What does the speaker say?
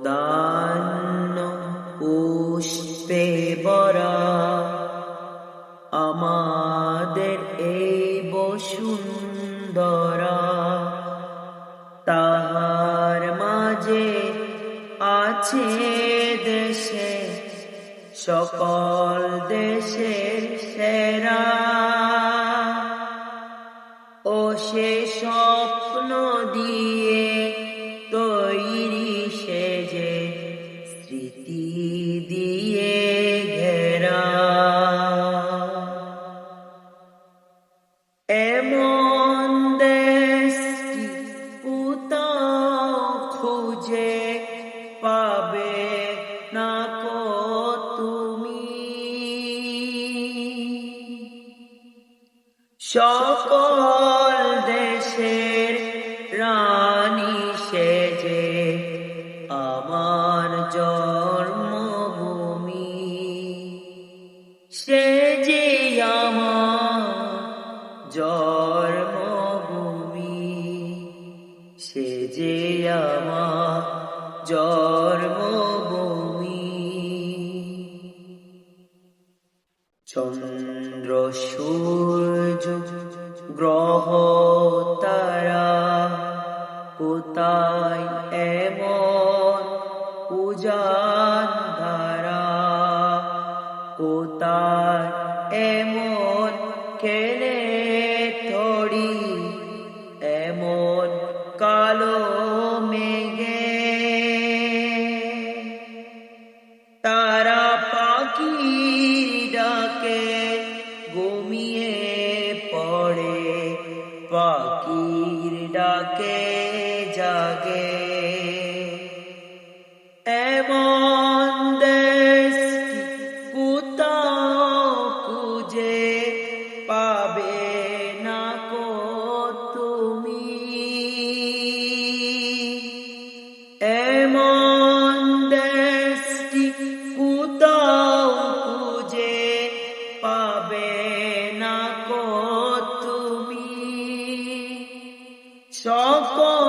তান্য পুষ্পে ভরা আমাদের এই বসুন্ধরা, তাহার মাঝে আছে দেশে সকল দেশের সেরা। ও সে স্বপ্ন দিয়ে তৈরি সেজে স্মৃতি দিয়ে ঘেরা, এমন দেশটি কোথাও খুঁজে পাবে না কো তুমি। সকল দেশের রানী সেজে আমার জন্মভূমি, সে যে আমার জন্মভূমি, সে যে আমার জন্মভূমি। চন্দ্র সূর্য গ্রহ তারা কোথায় এমন উজান ধারা, কোথায় এমন খেলে থরি এমন কালো মেঘে। তারা পাখির ডাকে ঘুমিয়ে পড়ে, পাখির ডাকে জাগে, এমন দেশটি কোথাও খুঁজে পাবে না কো তুমি। এমন দেশটি কোথাও খুঁজে পাবে না কো তুমি। সকল